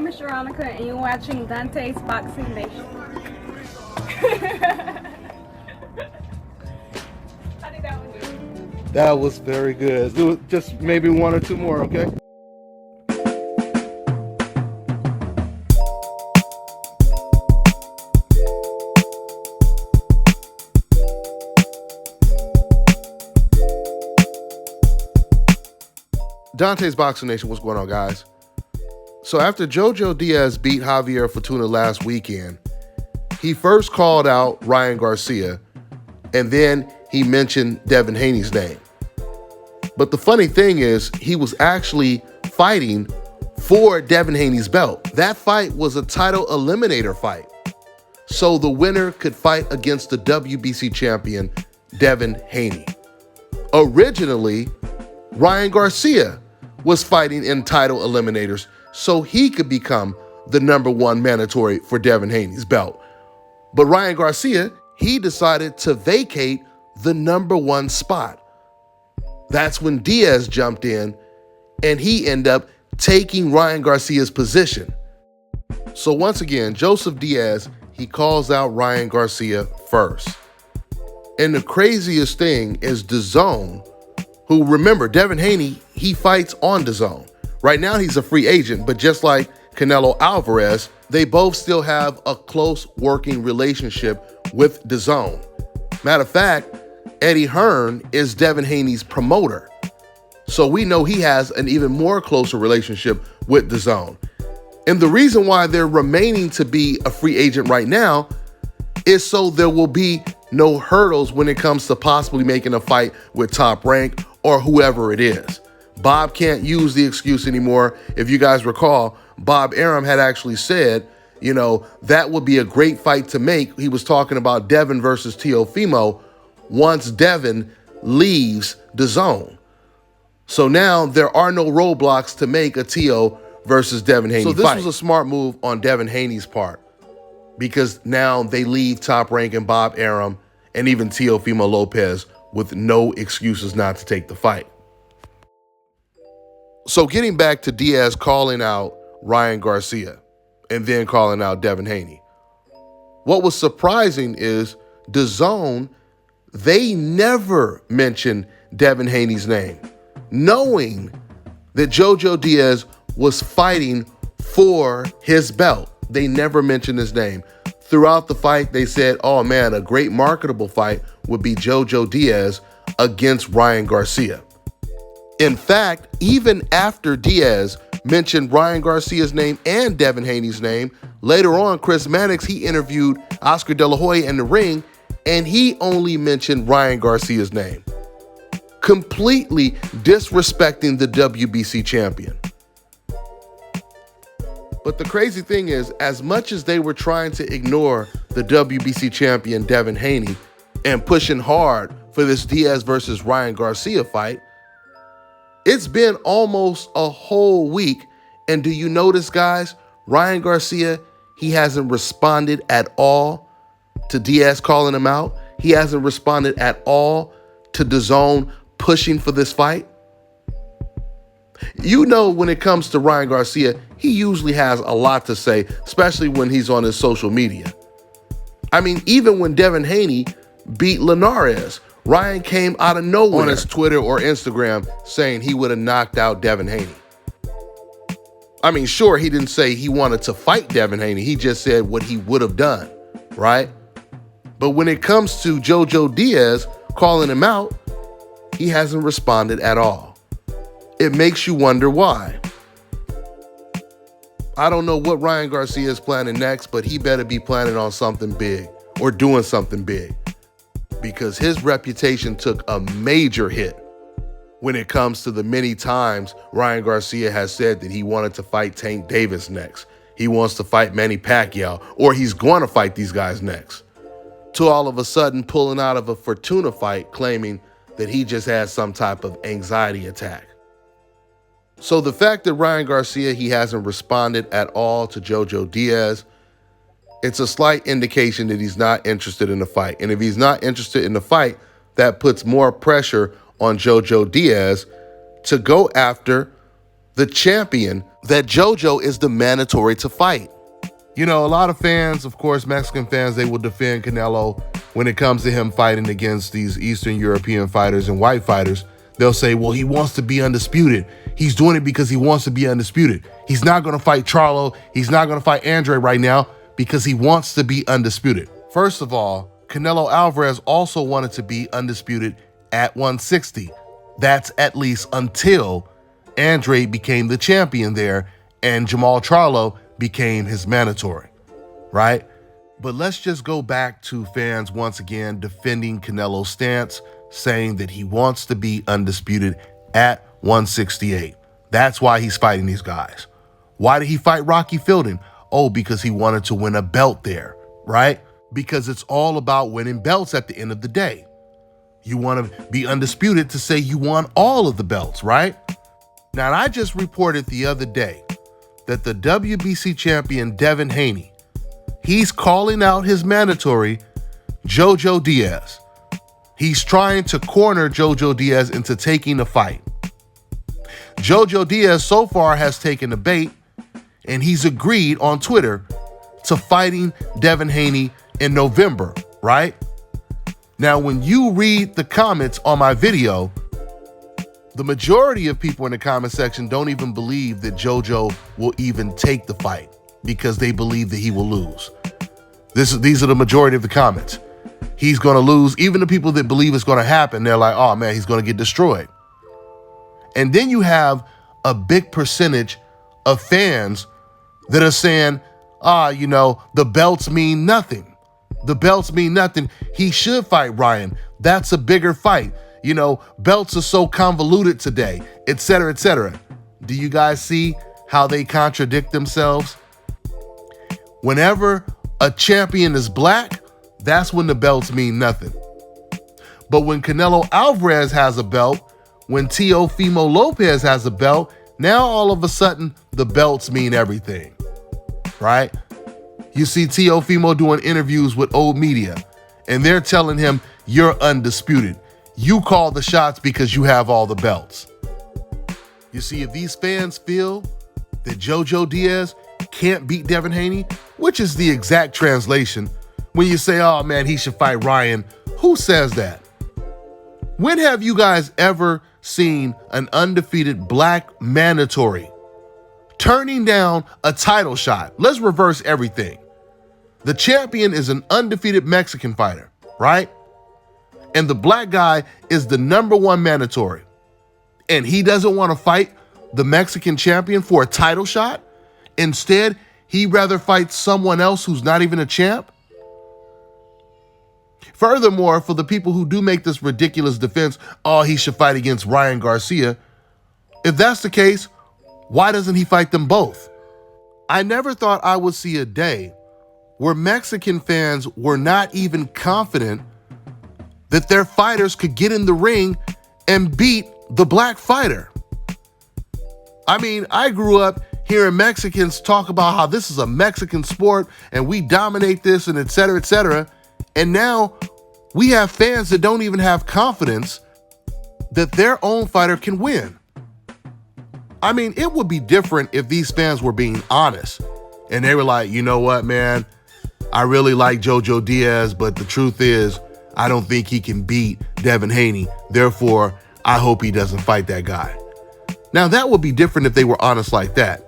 name is Sharonica, and you're watching Dante's Boxing Nation. How did that one do? That was very good. Do just maybe one or two more, okay? Dante's Boxing Nation, what's going on, guys? So after Jojo Diaz beat Javier Fortuna last weekend, he first called out Ryan Garcia, and then he mentioned Devin Haney's name. But the funny thing is, he was actually fighting for Devin Haney's belt. That fight was a title eliminator fight. So the winner could fight against the WBC champion, Devin Haney. Originally, Ryan Garcia was fighting in title eliminators so he could become the #1 mandatory for Devin Haney's belt. But Ryan Garcia, he decided to vacate the #1 spot. That's when Diaz jumped in and he ended up taking Ryan Garcia's position. So once again, Joseph Diaz, he calls out Ryan Garcia first. And the craziest thing is DAZN, who, remember, Devin Haney, he fights on DAZN. Right now he's a free agent, but just like Canelo Alvarez, they both still have a close working relationship with DAZN. Matter of fact, Eddie Hearn is Devin Haney's promoter. So we know he has an even more closer relationship with DAZN. And the reason why they're remaining to be a free agent right now is so there will be no hurdles when it comes to possibly making a fight with Top Rank or whoever it is. Bob can't use the excuse anymore. If you guys recall, Bob Arum had actually said, that would be a great fight to make. He was talking about Devin versus Teofimo once Devin leaves DAZN. So now there are no roadblocks to make a Teo versus Devin Haney fight. So this was a smart move on Devin Haney's part, because now they leave Top Rank and Bob Arum and even Teofimo Lopez with no excuses not to take the fight. So getting back to Diaz calling out Ryan Garcia and then calling out Devin Haney, what was surprising is DAZN, they never mentioned Devin Haney's name, knowing that Jojo Diaz was fighting for his belt. They never mentioned his name. Throughout the fight, they said, oh man, a great marketable fight would be Jojo Diaz against Ryan Garcia. In fact, even after Diaz mentioned Ryan Garcia's name and Devin Haney's name, later on, Chris Mannix, he interviewed Oscar De La Hoya in the ring, and he only mentioned Ryan Garcia's name, completely disrespecting the WBC champion. But the crazy thing is, as much as they were trying to ignore the WBC champion Devin Haney and pushing hard for this Diaz versus Ryan Garcia fight, it's been almost a whole week. And do you notice, guys, Ryan Garcia, he hasn't responded at all to Diaz calling him out. He hasn't responded at all to DAZN pushing for this fight. When it comes to Ryan Garcia, he usually has a lot to say, especially when he's on his social media. I mean, even when Devin Haney beat Linares, Ryan came out of nowhere on his Twitter or Instagram saying he would have knocked out Devin Haney. I mean, sure, he didn't say he wanted to fight Devin Haney. He just said what he would have done, right? But when it comes to Jojo Diaz calling him out, he hasn't responded at all. It makes you wonder why. I don't know what Ryan Garcia is planning next, but he better be planning on something big or doing something big, because his reputation took a major hit when it comes to the many times Ryan Garcia has said that he wanted to fight Tank Davis next. He wants to fight Manny Pacquiao, or he's going to fight these guys next, to all of a sudden pulling out of a Fortuna fight claiming that he just had some type of anxiety attack. So the fact that Ryan Garcia, he hasn't responded at all to Jojo Diaz, it's a slight indication that he's not interested in the fight. And if he's not interested in the fight, that puts more pressure on Jojo Diaz to go after the champion that Jojo is the mandatory to fight. You know, a lot of fans, of course, Mexican fans, they will defend Canelo when it comes to him fighting against these Eastern European fighters and white fighters. They'll say, well, he wants to be undisputed. He's doing it because he wants to be undisputed. He's not going to fight Charlo. He's not going to fight Andre right now because he wants to be undisputed. First of all, Canelo Alvarez also wanted to be undisputed at 160. That's at least until Andre became the champion there and Jamal Charlo became his mandatory, right? But let's just go back to fans once again defending Canelo's stance, saying that he wants to be undisputed at 168. That's why he's fighting these guys. Why did he fight Rocky Fielding? Oh, because he wanted to win a belt there, right? Because it's all about winning belts at the end of the day. You want to be undisputed to say you won all of the belts, right? Now, I just reported the other day that the WBC champion Devin Haney, he's calling out his mandatory, Jojo Diaz. He's trying to corner Jojo Diaz into taking the fight. Jojo Diaz so far has taken the bait, and he's agreed on Twitter to fighting Devin Haney in November, right? Now, when you read the comments on my video, the majority of people in the comment section don't even believe that Jojo will even take the fight because they believe that he will lose. These are the majority of the comments. He's going to lose. Even the people that believe it's going to happen, they're like, oh man, he's going to get destroyed. And then you have a big percentage of fans that are saying, the belts mean nothing. The belts mean nothing. He should fight Ryan. That's a bigger fight. Belts are so convoluted today, et cetera, et cetera. Do you guys see how they contradict themselves? Whenever a champion is black, that's when the belts mean nothing. But when Canelo Alvarez has a belt, when Teofimo Lopez has a belt, now all of a sudden the belts mean everything, right? You see Teofimo doing interviews with old media, and they're telling him, you're undisputed. You call the shots because you have all the belts. You see, if these fans feel that Jojo Diaz can't beat Devin Haney, which is the exact translation, when you say, oh man, he should fight Ryan, who says that? When have you guys ever seen an undefeated black mandatory turning down a title shot? Let's reverse everything. The champion is an undefeated Mexican fighter, right? And the black guy is the #1 mandatory. And he doesn't want to fight the Mexican champion for a title shot. Instead, he'd rather fight someone else who's not even a champ. Furthermore, for the people who do make this ridiculous defense, oh, he should fight against Ryan Garcia. If that's the case, why doesn't he fight them both? I never thought I would see a day where Mexican fans were not even confident that their fighters could get in the ring and beat the black fighter. I mean, I grew up hearing Mexicans talk about how this is a Mexican sport and we dominate this and et cetera, et cetera. And now we have fans that don't even have confidence that their own fighter can win. I mean, it would be different if these fans were being honest and they were like, you know what, man, I really like Jojo Diaz, but the truth is, I don't think he can beat Devin Haney. Therefore, I hope he doesn't fight that guy. Now, that would be different if they were honest like that.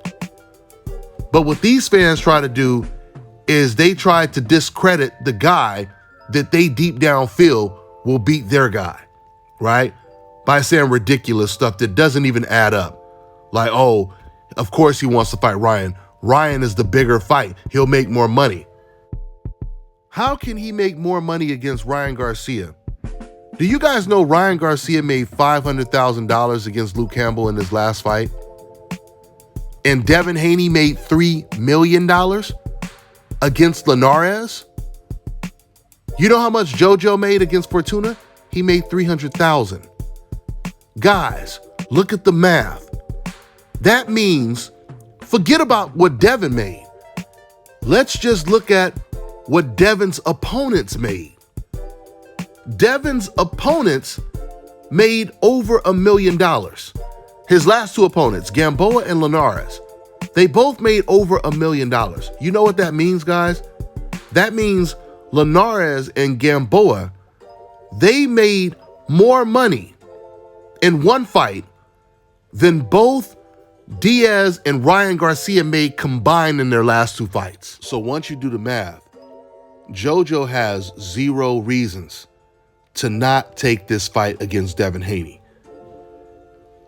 But what these fans try to do is they try to discredit the guy that they deep down feel will beat their guy, right? By saying ridiculous stuff that doesn't even add up. Like, oh, of course he wants to fight Ryan. Ryan is the bigger fight. He'll make more money. How can he make more money against Ryan Garcia? Do you guys know Ryan Garcia made $500,000 against Luke Campbell in his last fight? And Devin Haney made $3 million against Linares? You know how much Jojo made against Fortuna? He made $300,000. Guys, look at the math. That means, forget about what Devin made. Let's just look at what Devin's opponents made. Devin's opponents made over $1 million. His last two opponents, Gamboa and Linares, they both made over $1 million. You know what that means, guys? That means Linares and Gamboa, they made more money in one fight than both Diaz and Ryan Garcia made combined in their last two fights. So once you do the math, Jojo has 0 reasons to not take this fight against Devin Haney.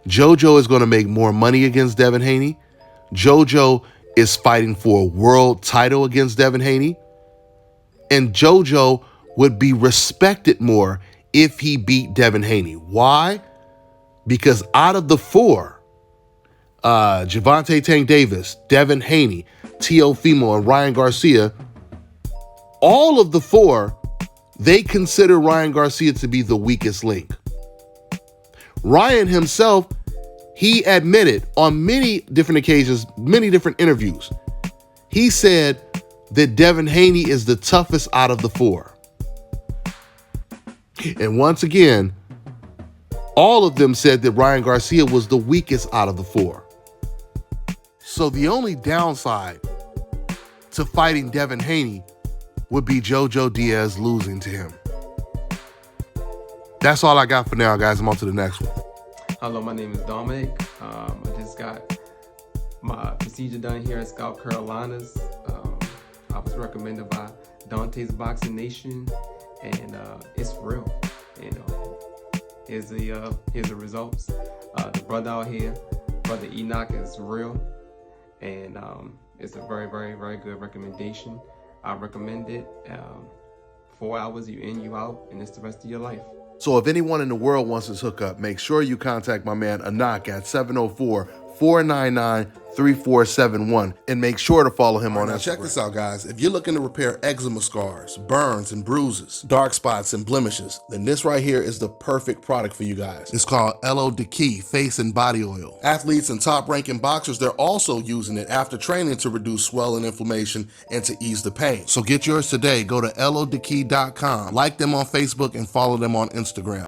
Jojo is going to make more money against Devin Haney. Jojo is fighting for a world title against Devin Haney. And Jojo would be respected more if he beat Devin Haney. Why? Because out of the 4, Gervonta Tank Davis, Devin Haney, Teofimo, and Ryan Garcia, all of the 4, they consider Ryan Garcia to be the weakest link. Ryan himself, he admitted on many different occasions, many different interviews, he said that Devin Haney is the toughest out of the 4. And once again, all of them said that Ryan Garcia was the weakest out of the 4. So the only downside to fighting Devin Haney would be Jojo Diaz losing to him. That's all I got for now, guys. I'm on to the next one. Hello, my name is Dominic. I just got my procedure done here at South Carolina's. I was recommended by Dante's Boxing Nation, and it's real. You know, here's the results. The brother out here, Brother Enoch, is real, and it's a very, very, very good recommendation. I recommend it. 4 hours, you in, you out, and it's the rest of your life. So if anyone in the world wants this hookup, make sure you contact my man Enoch at 704-499-3471 and make sure to follow him on Instagram. Check this out, guys. If you're looking to repair eczema scars, burns and bruises, dark spots and blemishes, then this right here is the perfect product for you guys. It's called Elo Diki Face and Body Oil. Athletes and top-ranking boxers, they're also using it after training to reduce swelling, inflammation, and to ease the pain. So get yours today. Go to elodiki.com, like them on Facebook, and follow them on Instagram.